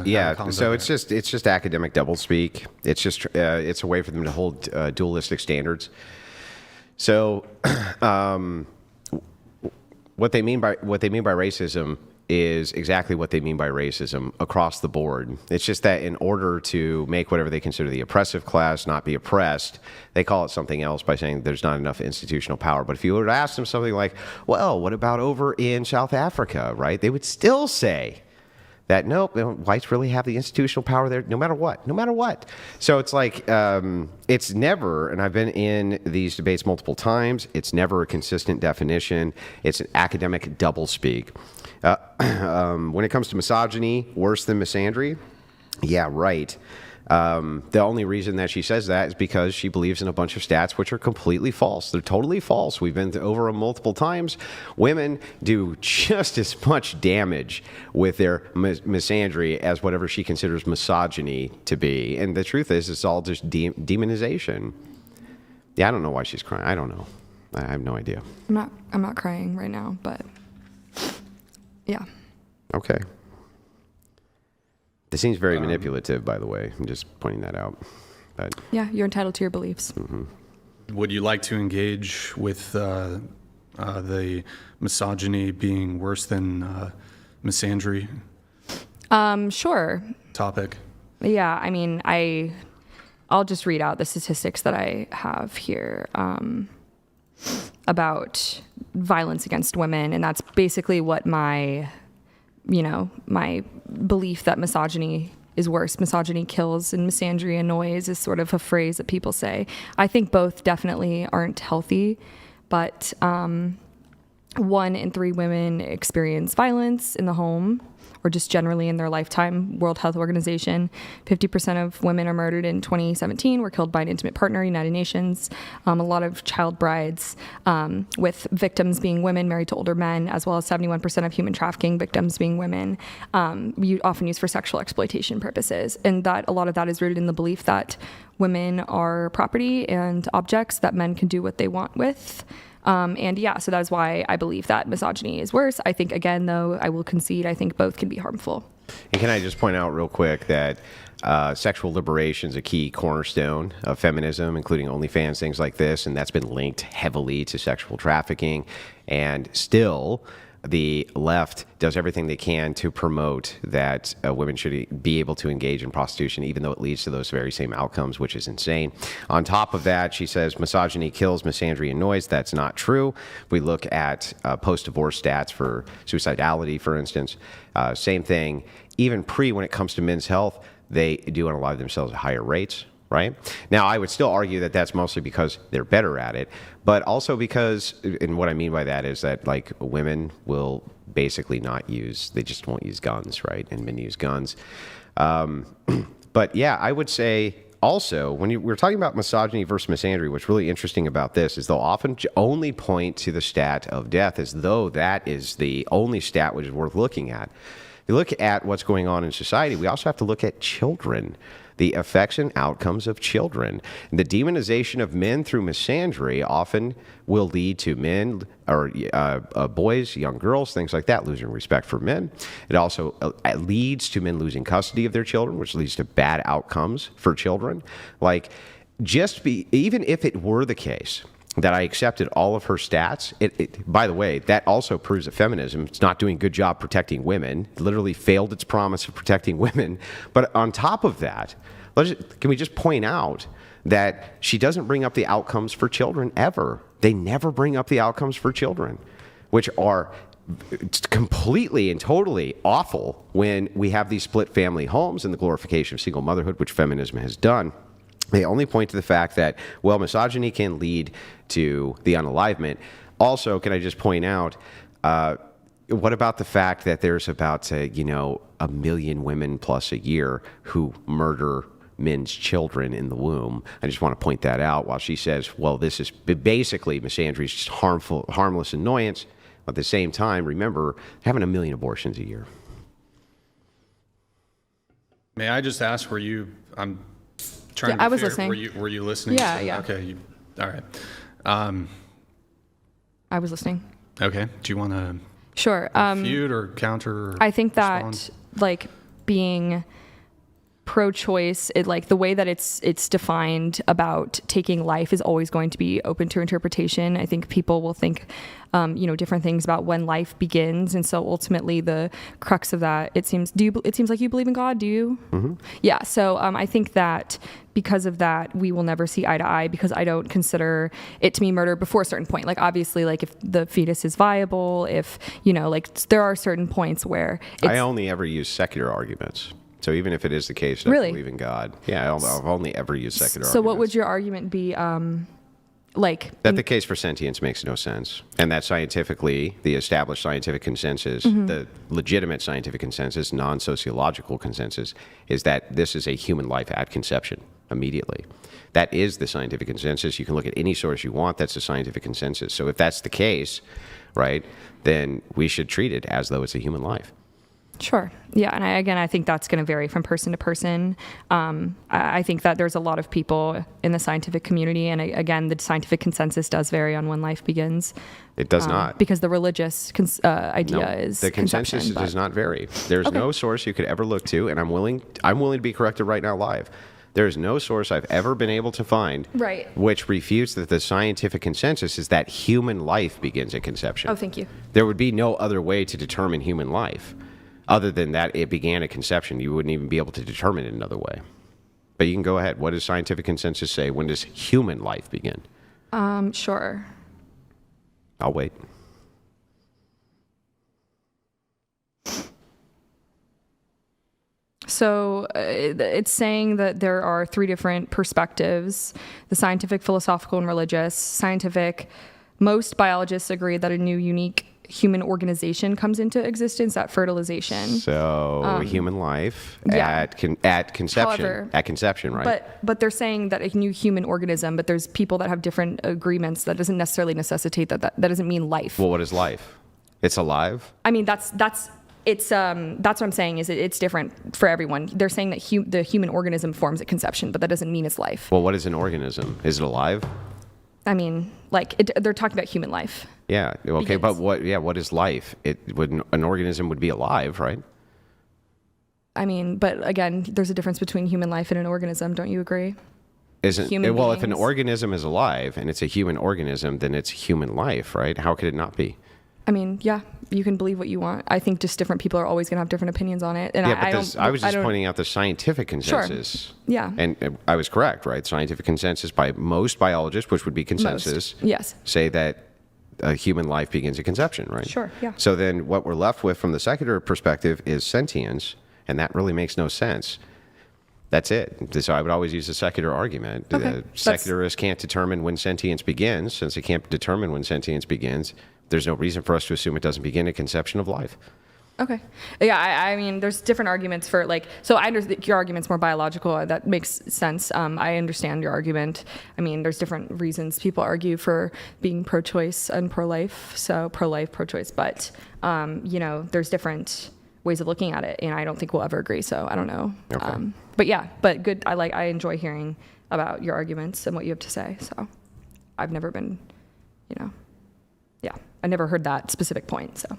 Yeah, so it's just academic doublespeak. It's a way for them to hold dualistic standards. So, what they mean by racism is exactly what they mean by racism across the board. It's just that in order to make whatever they consider the oppressive class not be oppressed, they call it something else by saying there's not enough institutional power. But if you were to ask them something like, well, what about over in South Africa, right? They would still say that, nope, whites really have the institutional power there no matter what. So it's like, it's never, and I've been in these debates multiple times, it's never a consistent definition. It's an academic doublespeak. When it comes to misogyny, worse than misandry, yeah, right. The only reason that she says that is because she believes in a bunch of stats which are completely false. They're totally false. We've been over them multiple times. Women do just as much damage with their misandry as whatever she considers misogyny to be. And the truth is, it's all just demonization. Yeah, I don't know why she's crying. I don't know. I have no idea. I'm not crying right now, but yeah. Okay. This seems very manipulative, by the way. I'm just pointing that out. But yeah, you're entitled to your beliefs. Mm-hmm. Would you like to engage with the misogyny being worse than misandry? Sure. Topic. Yeah, I mean, I'll just read out the statistics that I have here about violence against women, and that's basically what my belief that misogyny is worse. Misogyny kills and misandry annoys is sort of a phrase that people say. I think both definitely aren't healthy, but 1 in 3 women experience violence in the home or just generally in their lifetime. World Health Organization, 50% of women are murdered in 2017 were killed by an intimate partner, United Nations. A lot of child brides, with victims being women married to older men, as well as 71% of human trafficking victims being women, often used for sexual exploitation purposes. And that a lot of that is rooted in the belief that women are property and objects that men can do what they want with. So that is why I believe that misogyny is worse. I think, again, though, I will concede, I think both can be harmful. And can I just point out real quick that sexual liberation is a key cornerstone of feminism, including OnlyFans, things like this, and that's been linked heavily to sexual trafficking. And still, the left does everything they can to promote that women should be able to engage in prostitution, even though it leads to those very same outcomes, which is insane. On top of that, she says misogyny kills, misandry annoys. That's not true. We look at post-divorce stats for suicidality, for instance. Same thing. Even when it comes to men's health, they do unalive themselves at higher rates. Right? Now, I would still argue that that's mostly because they're better at it, but also because, and what I mean by that is that, like, women will basically they just won't use guns, right? And men use guns. But yeah, I would say also, when we're talking about misogyny versus misandry, what's really interesting about this is they'll often only point to the stat of death as though that is the only stat which is worth looking at. If you look at what's going on in society, we also have to look at children. The effects and outcomes of children. The demonization of men through misandry often will lead to men or boys, young girls, things like that, losing respect for men. It also leads to men losing custody of their children, which leads to bad outcomes for children. Like, even if it were the case that I accepted all of her stats, by the way, that also proves that feminism is not doing a good job protecting women. It literally failed its promise of protecting women. But on top of that, can we just point out that she doesn't bring up the outcomes for children ever? They never bring up the outcomes for children, which are completely and totally awful when we have these split family homes and the glorification of single motherhood, which feminism has done. They only point to the fact that, well, misogyny can lead to the unalivement. Also, can I just point out, what about the fact that there's about, 1 million women plus a year who murder men's children in the womb? I just want to point that out while she says, well, this is basically misandry is just harmless annoyance. At the same time, remember, having 1 million abortions a year. May I just ask, I'm trying yeah, to be I was fair. listening. Were you listening? Yeah. Okay. All right. I was listening. Okay. Do you want to sure refute or counter? Or I think that respond? like being pro-choice, like the way that it's defined about taking life is always going to be open to interpretation. I think people will think, different things about when life begins, and so ultimately the crux of that, it seems like you believe in God. Do you? Mm-hmm. Yeah. So I think that because of that, we will never see eye to eye, because I don't consider it to be murder before a certain point. Like obviously, like if the fetus is viable, if like there are certain points where I only ever use secular arguments. So even if it is the case that I believe in God, I've only ever used secular arguments. So what would your argument be? That the case for sentience makes no sense, and that scientifically, the established scientific consensus, the legitimate scientific consensus, non-sociological consensus, is that this is a human life at conception immediately. That is the scientific consensus. You can look at any source you want. That's the scientific consensus. So if that's the case, right, then we should treat it as though it's a human life. Sure. Yeah. And I think that's going to vary from person to person. I think that there's a lot of people in the scientific community. And again, the scientific consensus does vary on when life begins. It does not. Because the religious idea is the consensus does not vary. There's no source you could ever look to. And I'm willing to be corrected right now live. There's no source I've ever been able to find which refutes that the scientific consensus is that human life begins at conception. Oh, thank you. There would be no other way to determine human life. Other than that, it began at conception. You wouldn't even be able to determine it another way. But you can go ahead. What does scientific consensus say? When does human life begin? Sure. I'll wait. So it's saying that there are three different perspectives: the scientific, philosophical, and religious. Scientific, most biologists agree that a new, unique human organization comes into existence at fertilization. So human life at conception. However, at conception, right? But they're saying that a new human organism, but there's people that have different agreements. That doesn't necessarily necessitate that doesn't mean life. Well, what is life? It's alive? I mean, that's what I'm saying is it's different for everyone. They're saying that the human organism forms at conception, but that doesn't mean it's life. Well, what is an organism? Is it alive? I mean, they're talking about human life. Yeah. Okay. But what is life? An organism would be alive, right? I mean, but again, there's a difference between human life and an organism. Don't you agree? If an organism is alive and it's a human organism, then it's human life, right? How could it not be? I mean, yeah, you can believe what you want. I think just different people are always going to have different opinions on it. And I was just pointing out the scientific consensus. Sure. Yeah. And I was correct, right? Scientific consensus by most biologists, which would be consensus, yes, say that a human life begins at conception, right? Sure, yeah. So then what we're left with from the secular perspective is sentience, and that really makes no sense. That's it. So I would always use the secular argument. Okay. Secularists can't determine when sentience begins. Since they can't determine when sentience begins, there's no reason for us to assume it doesn't begin at conception of life. Okay. Yeah, I mean, there's different arguments for so I understand your argument's more biological. That makes sense. I understand your argument. I mean, there's different reasons people argue for being pro-choice and pro-life. So pro-life, pro-choice. But, there's different ways of looking at it, and I don't think we'll ever agree. So I don't know. Okay. But good. I enjoy hearing about your arguments and what you have to say. So I've never been, I never heard that specific point. So.